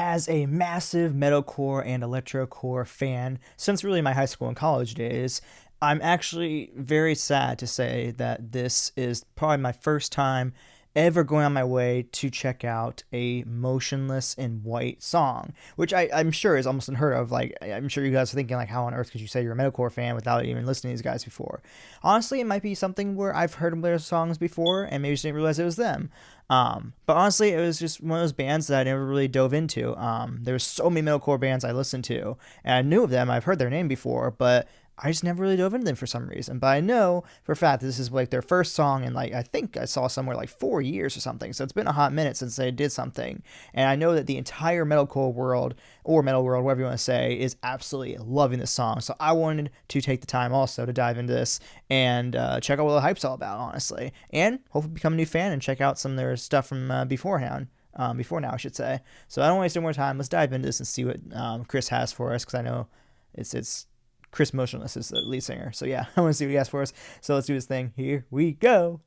as a massive metalcore and electrocore fan since really my high school and college days, I'm actually very sad to say that this is probably my first time ever going on my way to check out a Motionless in White song, which I'm sure is almost unheard of. Like, I'm sure you guys are thinking, like, how on earth could you say you're a metalcore fan without even listening to these guys before? Honestly, it might be something where I've heard their songs before and maybe just didn't realize it was them. But honestly, it was just one of those bands that I never really dove into. There's so many metalcore bands I listened to, and I knew of them. I've heard their name before, but I just never really dove into them for some reason. But I know for a fact this is like their first song in, like, I think I saw somewhere like 4 years or something. So it's been a hot minute since they did something. And I know that the entire metalcore world, or metal world, whatever you want to say, is absolutely loving this song. So I wanted to take the time also to dive into this and check out what the hype's all about, honestly. And hopefully become a new fan and check out some of their stuff from beforehand. Before now, I should say. So I don't waste any more time. Let's dive into this and see what Chris has for us, because I know it's Chris Motionless is the lead singer. So yeah, I want to see what he has for us. So let's do this thing. Here we go.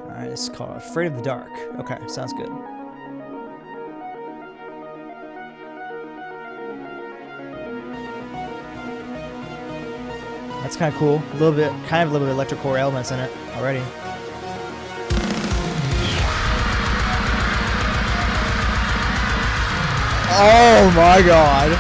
Alright, this is called Afraid of the Dark. Okay, sounds good. That's kind of cool. A little bit electrocore elements in it already. Oh my god.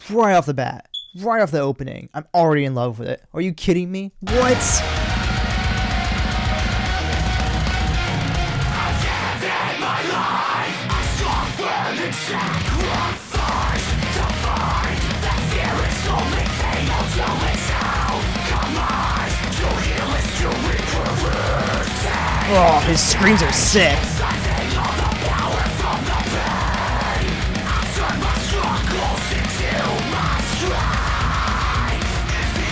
Right off the bat. Right off the opening. I'm already in love with it. Are you kidding me? What? Oh, his screams are sick.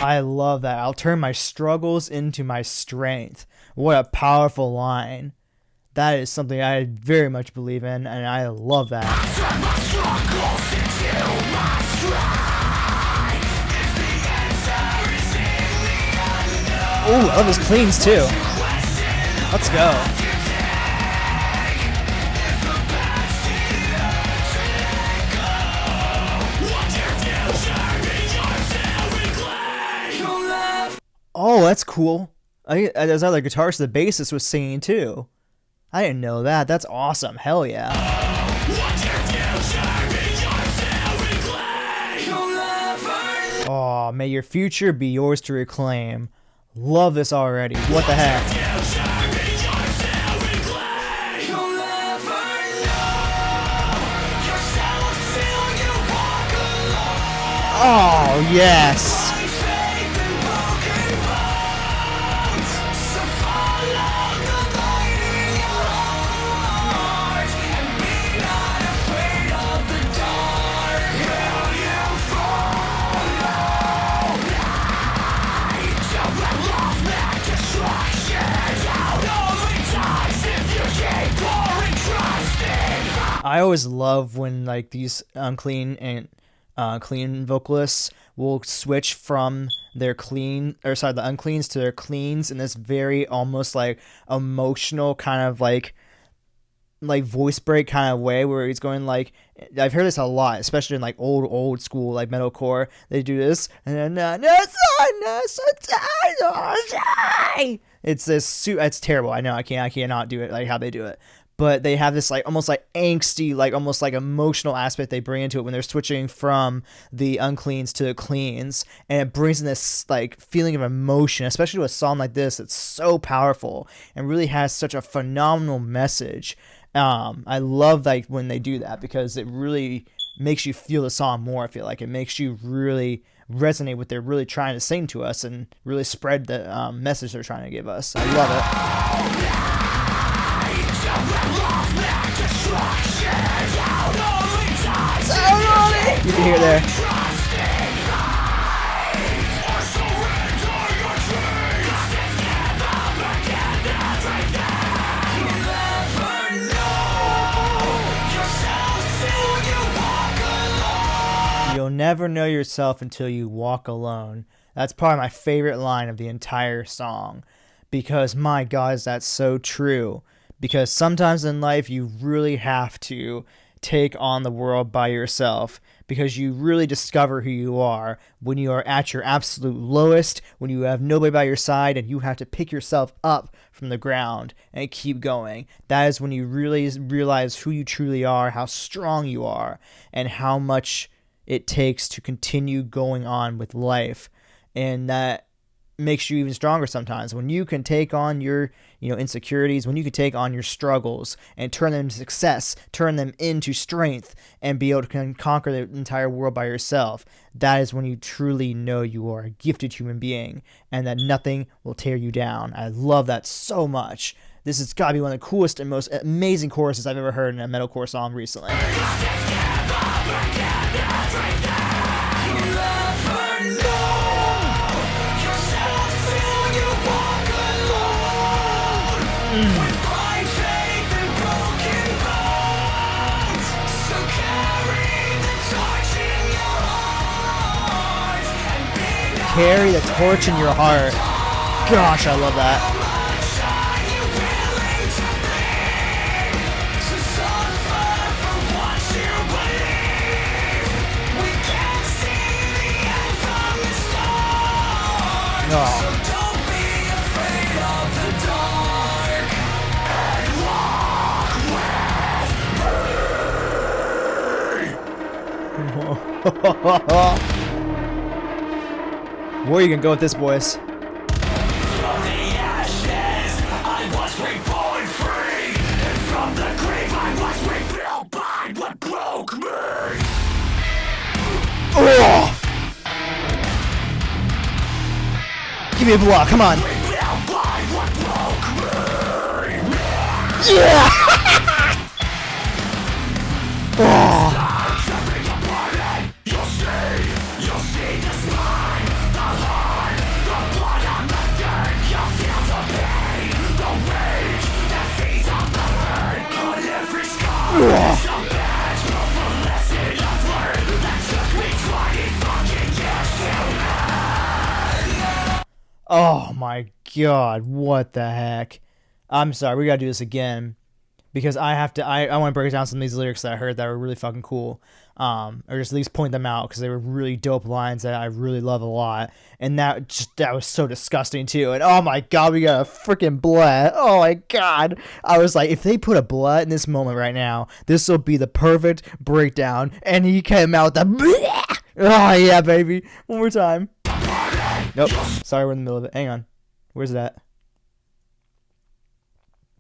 I love that. I'll turn my struggles into my strength. What a powerful line. That is something I very much believe in, and I love that. Ooh, I love his cleans too. Let's go. Oh, that's cool. There's other guitars the bassist was singing too. I didn't know that. That's awesome. Hell yeah. Oh, may your future be yours to reclaim. Love this already. What the heck? Oh, yes. I always love when, like, these unclean and clean vocalists will switch from their the uncleans to their cleans in this very almost like emotional kind of like voice break kind of way, where he's going like, I've heard this a lot, especially in like old school like metalcore. They do this and then it's terrible. I know I cannot do it like how they do it. But they have this like almost like angsty, like almost like emotional aspect they bring into it when they're switching from the uncleans to the cleans, and it brings in this like feeling of emotion, especially to a song like this. It's so powerful and really has such a phenomenal message. I love like when they do that, because it really makes you feel the song more. I feel like it makes you really resonate with what they're really trying to sing to us and really spread the message they're trying to give us. I love it. hear there. You'll never know yourself until you walk alone. That's probably my favorite line of the entire song. Because, my God, is that so true. Because sometimes in life you really have to take on the world by yourself. Because you really discover who you are when you are at your absolute lowest, when you have nobody by your side and you have to pick yourself up from the ground and keep going. That is when you really realize who you truly are, how strong you are, and how much it takes to continue going on with life. And that makes you even stronger sometimes when you can take on your insecurities, when you can take on your struggles and turn them into success, turn them into strength, and be able to conquer the entire world by yourself. That is when you truly know you are a gifted human being and that nothing will tear you down. I love that so much. This has got to be one of the coolest and most amazing choruses I've ever heard in a metalcore song recently. Carry the torch in your heart. Gosh, I love that. Oh. Where are you gonna go with this, boys? From the ashes, I was reborn free, and from the grave I was rebuilt by what broke me. Oh! Give me a block, come on. Rebuilt by what broke me. Yeah! Oh! Oh my God, what the heck. I'm sorry, we gotta do this again. Because I want to break down some of these lyrics that I heard that were really fucking cool. Or just at least point them out because they were really dope lines that I really love a lot. And that was so disgusting too. And oh my God, we got a freaking blood. Oh my God. I was like, if they put a blood in this moment right now, this will be the perfect breakdown. And he came out with the oh yeah, baby. One more time. Nope. Sorry, we're in the middle of it. Hang on. Where's that?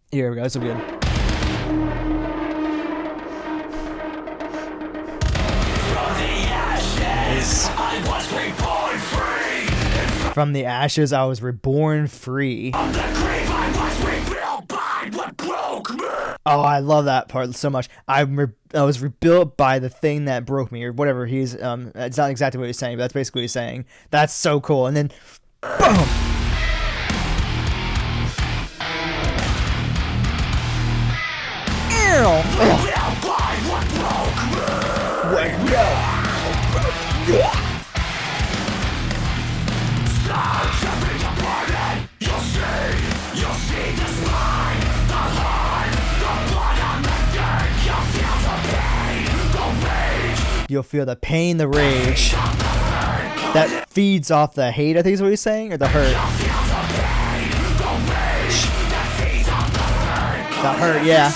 Here we go. This will be good. I was reborn free. From the ashes, I was reborn free. From the grave, I was rebuilt by what broke me. Oh, I love that part so much. I was rebuilt by the thing that broke me, or whatever he's. It's not exactly what he's saying, but that's basically what he's saying. That's so cool. And then, boom. Rebuilt by what broke me. What? No. You'll see the spine, the heart, the blood on the dirt. You'll feel the pain, the rage. You'll feel the pain, the rage. That feeds off the hate, I think is what he's saying, or the hurt. You'll feel the pain, the rage. That feeds off the hurt. The hurt, yeah.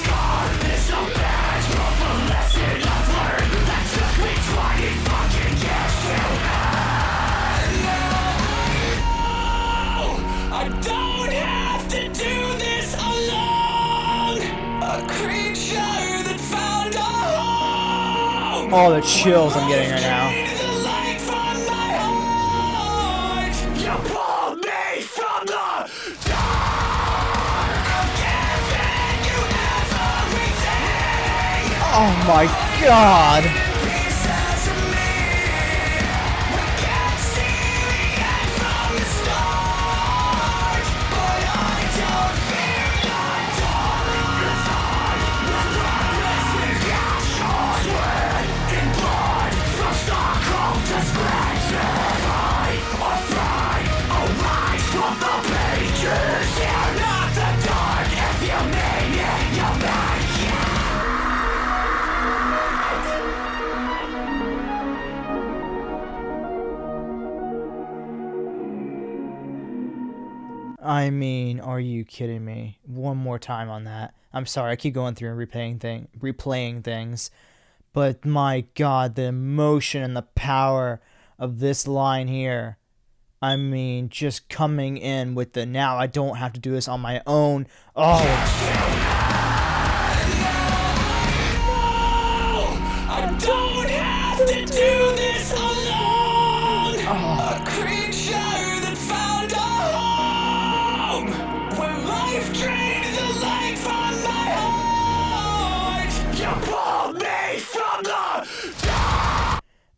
All the chills I'm getting right now. Oh my God. I mean, are you kidding me? One more time on that. I'm sorry, I keep going through and replaying things, but my God, the emotion and the power of this line here. I mean, just coming in with the now I don't have to do this on my own. Oh, I don't have to do this alone. oh. A creature that found a home where life drained the life from my heart. You pulled me from the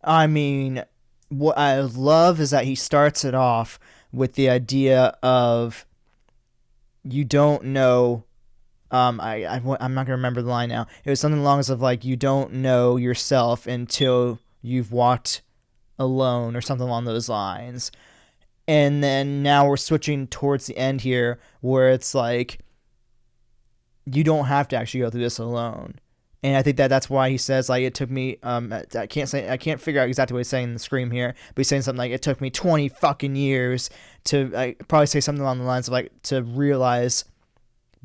I mean, what I love is that he starts it off with the idea of you don't know. I'm not gonna remember the line now. It was something along the lines of like you don't know yourself until you've walked alone or something along those lines. And then now we're switching towards the end here where it's like you don't have to actually go through this alone. And I think that that's why he says like it took me I can't figure out exactly what he's saying in the scream here, but he's saying something like it took me 20 fucking years to probably say something along the lines of like to realize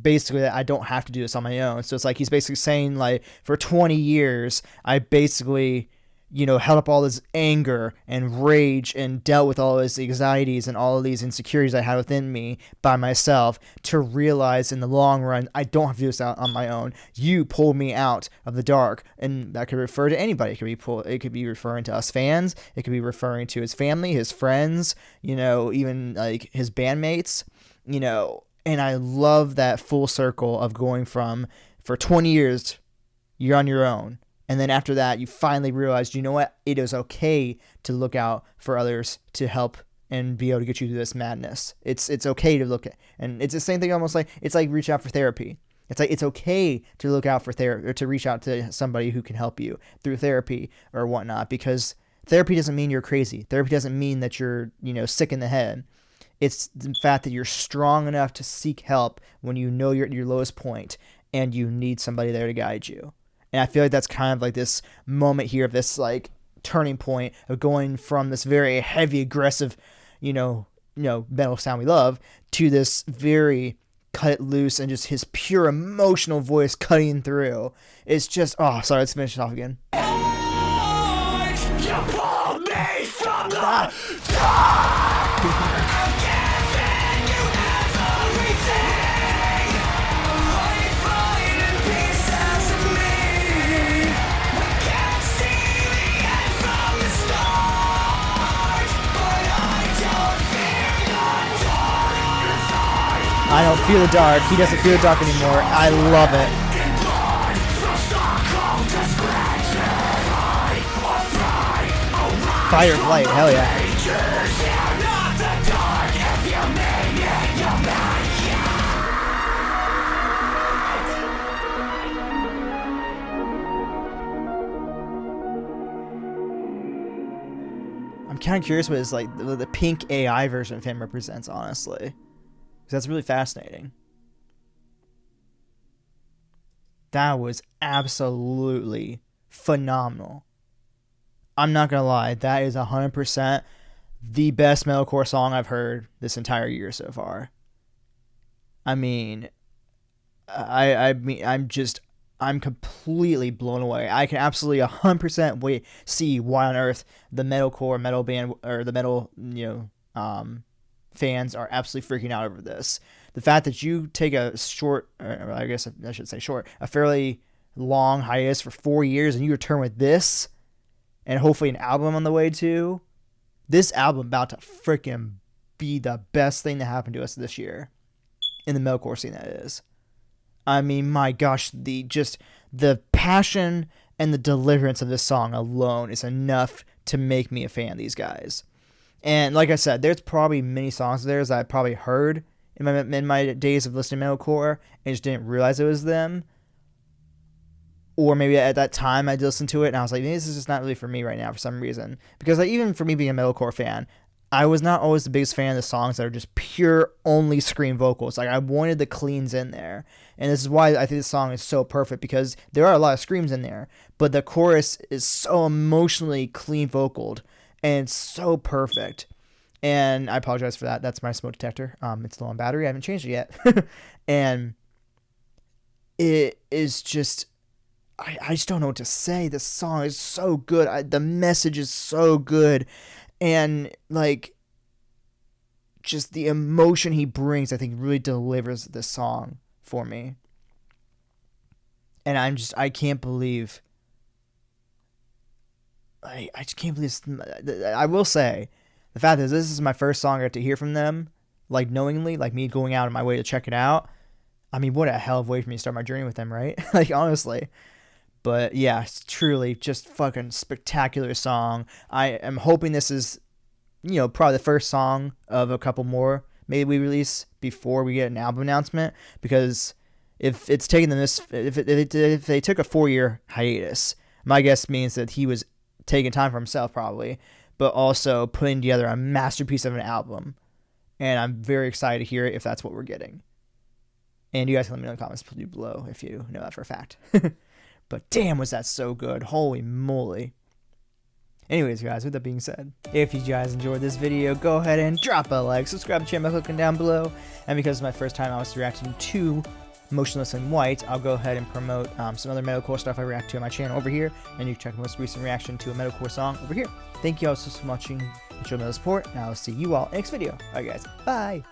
basically that I don't have to do this on my own. So it's like he's basically saying like for 20 years I basically held up all this anger and rage and dealt with all these anxieties and all of these insecurities I had within me by myself to realize in the long run I don't have to do this out on my own. You pulled me out of the dark, and that could refer to anybody. It could be referring to us fans. It could be referring to his family, his friends, even like his bandmates, And I love that full circle of going from for 20 years you're on your own. And then after that, you finally realized, you know what? It is okay to look out for others to help and be able to get you through this madness. It's okay to look at, and it's the same thing. Almost like it's like reach out for therapy. It's like it's okay to look out for therapy or to reach out to somebody who can help you through therapy or whatnot. Because therapy doesn't mean you're crazy. Therapy doesn't mean that you're sick in the head. It's the fact that you're strong enough to seek help when you know you're at your lowest point and you need somebody there to guide you. And I feel like that's kind of like this moment here of this like turning point of going from this very heavy, aggressive, metal sound we love to this very cut it loose and just his pure emotional voice cutting through. It's just, oh, sorry, let's finish it off again. heart. You pulled me from the dark. I've given you everything. A life fine in pieces of me. We can't see the end from the start, but I don't fear the dark inside. I don't feel the dark. He doesn't feel the dark anymore. I love it. In blood, from Stockholm to Scranton, or fly around. Fire of light, hell yeah. You're not the dark if you mean it, you make it. I'm kind of curious what his like the pink AI version of him represents, honestly, because that's really fascinating. That was absolutely phenomenal. I'm not gonna lie, that is 100% the best metalcore song I've heard this entire year so far. I mean, I'm completely blown away. I can absolutely 100% see why on earth the metalcore metal band or the metal fans are absolutely freaking out over this. The fact that you take a short, or I guess I should say short, a fairly long hiatus for 4 years and you return with this, and hopefully an album on the way too. This album about to freaking be the best thing to happen to us this year in the metalcore scene. That is. I mean, my gosh, the passion and the deliverance of this song alone is enough to make me a fan of these guys. And like I said, there's probably many songs of theirs that I probably heard in my days of listening to metalcore and just didn't realize it was them. Or maybe at that time I listened to it and I was like, this is just not really for me right now for some reason. Because like, even for me being a metalcore fan, I was not always the biggest fan of the songs that are just pure only scream vocals. Like I wanted the cleans in there. And this is why I think this song is so perfect, because there are a lot of screams in there, but the chorus is so emotionally clean vocaled and it's so perfect. And I apologize for that. That's my smoke detector. It's low on battery. I haven't changed it yet. And it is just, I just don't know what to say. The song is so good. The message is so good. And like, just the emotion he brings, I think really delivers this song for me. And I can't believe, I just can't believe this. I will say, the fact is, this is my first song I got to hear from them, like knowingly, like me going out of my way to check it out. I mean, what a hell of a way for me to start my journey with them, right? Like, honestly. But yeah, it's truly just fucking spectacular song. I am hoping this is, probably the first song of a couple more maybe we release before we get an album announcement. Because if it's taken them this, if they took a 4-year hiatus, my guess means that he was taking time for himself probably, but also putting together a masterpiece of an album. And I'm very excited to hear it if that's what we're getting. And you guys can let me know in the comments below if you know that for a fact. But damn, was that so good. Holy moly. Anyways, guys, with that being said, if you guys enjoyed this video, go ahead and drop a like, subscribe to the channel by clicking down below. And because it's my first time I was reacting to Motionless in White, I'll go ahead and promote some other metalcore stuff I react to on my channel over here. And you can check my most recent reaction to a metalcore song over here. Thank you all so much for watching and showing me the support. And I'll see you all in the next video. Alright, guys. Bye.